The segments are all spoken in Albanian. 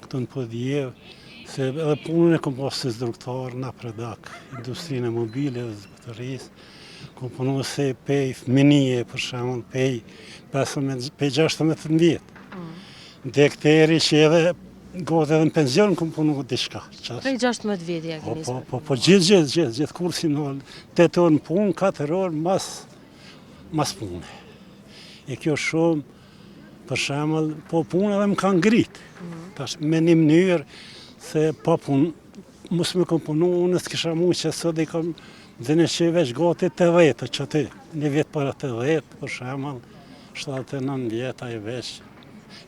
këtu në Podjev, se edhe punën e kom pas si instruktor në Predak, industrinë e mobile dhe zbëtërisë, kom punu se pej fëminije, për shembull, pej 16 vjetë. Dekteri që edhe gotë edhe në penzion kom punu diçka. Prej 16 vjetë ja keni zbër. Po gjithë kursin në 8 orë në punë, 4 orë mas punë. E kjo shumë, për shembull, po punë edhe më kanë ngritë. Tash me një mënyrë se pa punë, mos me kom punu, unë s'kisha mu që sot i kom dhe në që veç gati 80, që ty, një vjetë para 80, për shembull, 79 vjetë ai veç.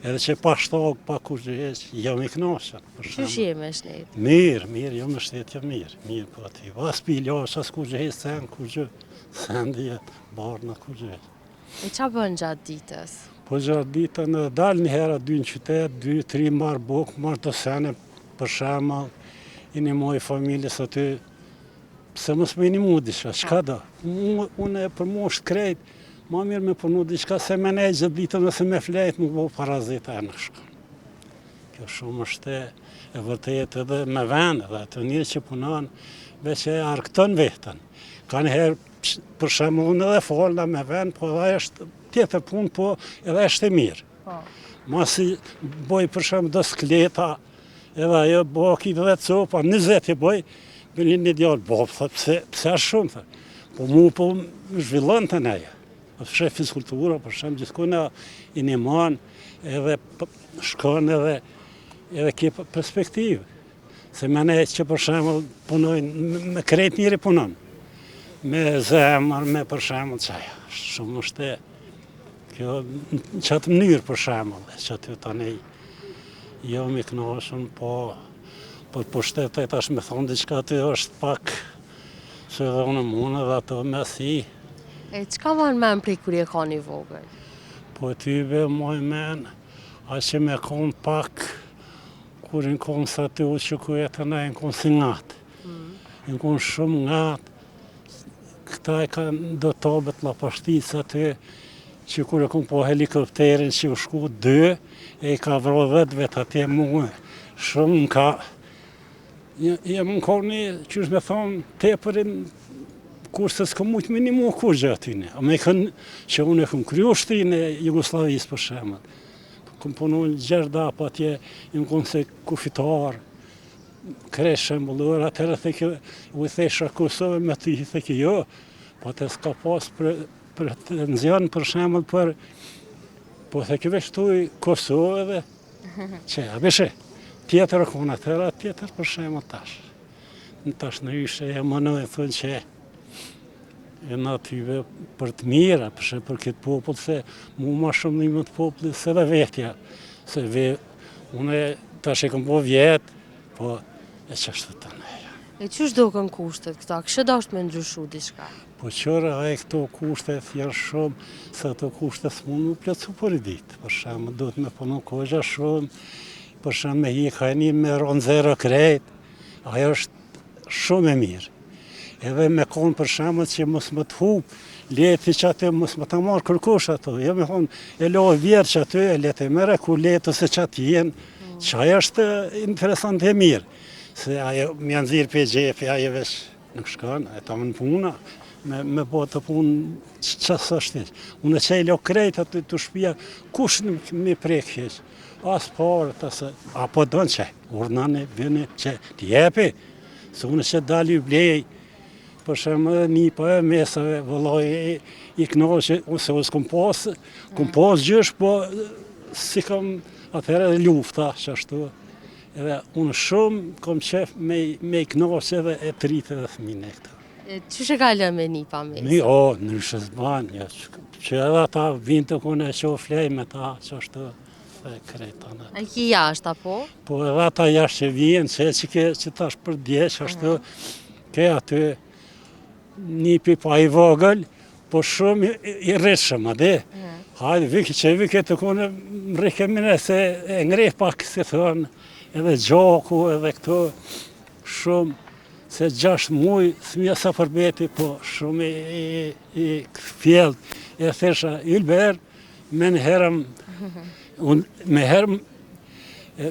Edhe që pa shtog, pa kurgjesh, jam i knaqen. Qysh jemi e shnet? Mirë, jam në shtet, jam mirë po aty. As pilash, as kurgjesh, sen, kurgjë, sen djetë, barë në kurgjesh. E qa bën gjatë ditës? Po gjatë ditën dalë një herë 2 në qytet, 2-3 marë bukë, marë të sene, për shembull, i një moj familjes aty, pse mos me një mu diçka, qka da? Unë për mu është krejt, ma mirë me punu diçka se me nej gjithë ditën nëse me flejt nuk bo parazita e në shkën. Kjo shumë është e vërtet edhe me vend, edhe të njërë që punon, veç e arkton vetën. Ka njëherë, për shembull unë edhe folna me vend, po edhe është tjetër punë, po edhe është e mirë. Masi boj për shembull do skleta, edhe ajo boki dhe copa, 20 i boj, bërë një djallë, bo, pse është shumë, thë. Po mu po zhvillon të neje. Shef fizkultura, për shemë, gjithkuna i një manë, edhe shkon edhe ke perspektivë. Se me ne që për shemë punojnë, me krejt njëri punon. Me zemër, me për shemë, qaja, shumë është kjo, në qatë mënyrë për shemë, që aty tani, jo mi knoshën, po pushtetet është me thonë diçka aty është pak, se edhe unë mune dhe ato me si. E qka vanë men prej kur je ka një vogël? Po tyve moj men, a që me konë pak, kur në konë sa të u që ku jetën e në konë si ngatë. Në konë shumë ngatë, këta e kanë do tabet la pashtisë aty, që kur e konë po helikopterin që u shku 2, e i ka vro 10 vetë atje muë. Shumë në ka, jem në konë një, qysh me thonë, tepërin, kurse s'ka mujtë me një mua kurgje atyne. A me kënë që unë e këmë kryu shtrin e Jugoslavisë për shemët. Këmë punu në gjerda pa atje, në kënë se kufitar, kresh shembullur, atërë theke u i thesha Kosovë me të i theke jo, po të s'ka pas për të nëzjanë për shemët për, po theke veç tu i Kosovë edhe, që a beshe, tjetër e kënë atërë, tjetër për shemët tash. Në tash në ishe e mënoj e thënë që e në atyve për të mira, për këtë popull, se mu ma shumë një më të popullit se dhe vetja. Se unë tash e këm po vjetë, po e qashtë të neja. E qysh do kën kushtet këta? Kështë dasht me ndryshu diçka? Po qërë e këto kushtet janë shumë, se ato kushtet s'mund më plëcu për i ditë. Për shemë, do të me punu kogja shumë, për shemë me hi kajni me ronë zero krejt, ajo është shumë e mirë. Edhe me konë për shemë që mos më të hupë, leti që aty mos më të marë kërkush ato. Jo me thonë, e lo vjerë që aty, e leti mere ku letë ose që aty jenë, që ajo është interesant e mirë. Se ajo më janë zirë për gjepi, ajo vesh nuk shkon, e ta më në puna, me po të punë qësë është një. Unë që e lo krejt aty të shpia, kush nuk me prek heq, as parë, apo donë që, urnane, vëne, që t'jepi, se unë që dali u blej, për shemë një për e mesave, vëllaj i knoqë, ose kom pas gjysh, po si kam atëherë edhe lufta, që ashtu. Edhe unë shumë kom qef me i knoqë edhe e tritë edhe thmine e këta. Qështë e kalë me një pa mesë? O, nërshës banë, që edhe ata vinë të kone që o flej me ta, që ashtu, dhe krejtane. A ki jashtë, apo? Po edhe ata jashtë që vinë, që tash për dje, që ashtu, ke aty, një pipa i vogël, po shumë i rritshëm, ade. Hajde, viki që viki të kone më rikemine se e ngrejt pak, si thonë, edhe gjoku, edhe këto, shumë, se 6 muj, thmija sa përbeti, po shumë i fjellë. E thesha, Ylber, me në herëm, me herëm,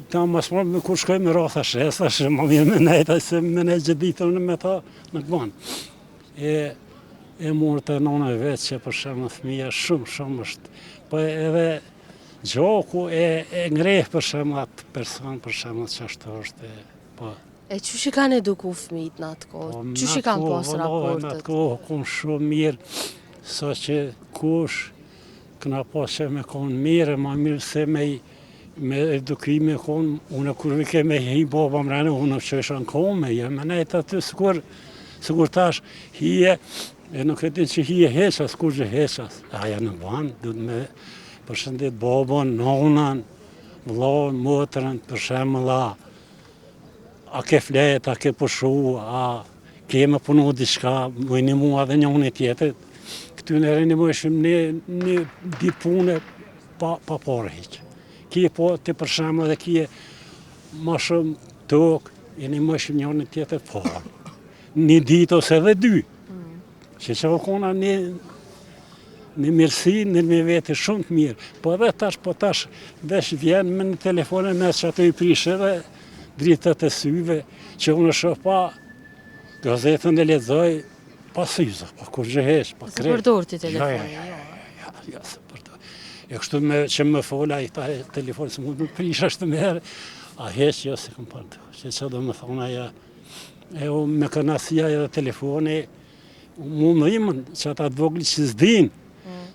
Ta mas më kur shkoj me rotha shesa, që më mirë me nejta, se me nej gjithë ditën me ta në këban. E murë të nona vetë që për shemë fëmija shumë është. Po edhe gjoku e ngreh për shemë atë person, për shemë që ashtë është. Po. E që që kanë eduku fëmijët në atë kohë? Që që kanë pas Në raportet? atë kohë kom shumë mirë, sa që kush këna pas që me konë mirë, ma mirë se me edukime konë, unë kur vike me hi baba mrene, unë që isha në kome, me nejtë aty sigur tash hije, e nuk e din që hije heqas, kur që heqas. Aja në banë, du të me përshëndet babon, nonan, vlon, motrën, për shemë la, a ke flet, a ke pushu, a ke me punu diçka, më një mua dhe njëni tjetër. Këty në reni më ishim një ditë pune pa pare hiqë. Kje po të për shemë dhe kje ma shumë tokë, e një më ishim njëni tjetër parë. Një ditë ose dhe dy. Që që kona një mirësi, një me vete shumë të mirë. Po edhe tash, vesh vjen me në telefonin me që ato i prishë dhe dritët e syve, që unë shoh pa gazetën e lexoj pa syze, pa kur gjëhesh, pa Se përdor ti telefonin, Ja, se përdor. E kështu që më fola i ta telefon, se mund më prish ashtë më herë, a heq, jo se kom përdo. Që do më thonë aja, e u me kënasia edhe telefoni, mu më dhimën që ata dvogli që s'din,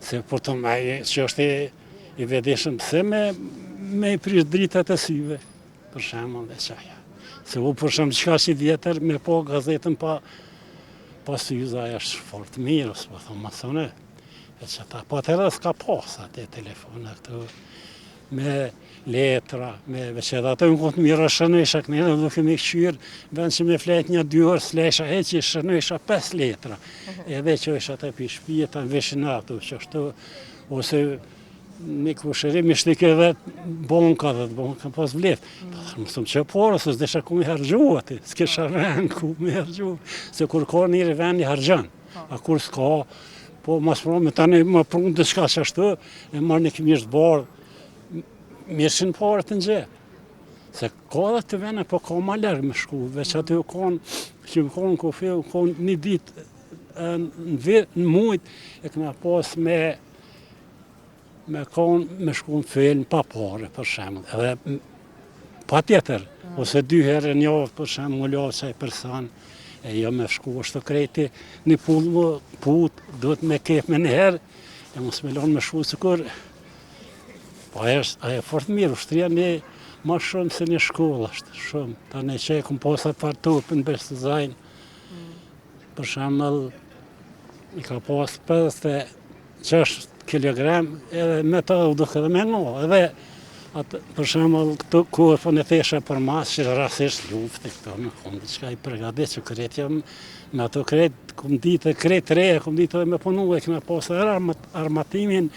se për të me që është i vedeshëm, pse me i prish dritët e syve, për shemën dhe qaja. Se u për shemën qka që vjetër me po gazetën pa syza, aja është fort mirë, ose po thonë masone. E që ta, po të edhe s'ka pas atë telefona këtu, me letra, që edhe ato në këtë mirë shënësha kënjë, duke me këqyrë, vend që me flet 1-2 orë, s'lesha e që shënësha 5 letra. Edhe që është atë për shpije, ta në veshin ato, që është, ose një kushërim i shtike dhe bonka dhe bonka pas vlet. Më thëmë që porë, se s'desha ku me hargju ati, s'kesha vend ku me hargju, se kur ka njëri vend i hargjan, a kur s'ka, po mas me tani më prunë të qka që ashtu, e marrë një këmishtë barë, mirëshin parë të në gjepë. Se ka dhe të vene, po ka ma lërgë me shku, veç aty u konë, që më konë kofi, u konë një ditë në mujtë, e këna pas me konë me shku në film pa pare, për shemë. Edhe pa tjetër, ose 2 herë një javë, për shemë, më lovë qaj person, e jo me shku është të kreti, një pullë më putë, duhet me kep me një herë, e mos me lonë me shku së kur. Po aja e fort mirë, ushtria një ma shumë se një shkollë është, shumë. Ta ne që e kom posat fartupë në besë të zajnë, për shemëll, i ka pas 56 kilogram, edhe me ta u duke dhe me ngo, edhe për shemëll këtu kur po në thesha për mas, që rasisht luftë, këto me kondi qka i përgadit, që kret jam, me ato kret, kom ditë kret reja, kom ditë edhe me punu, e këna pas armatimin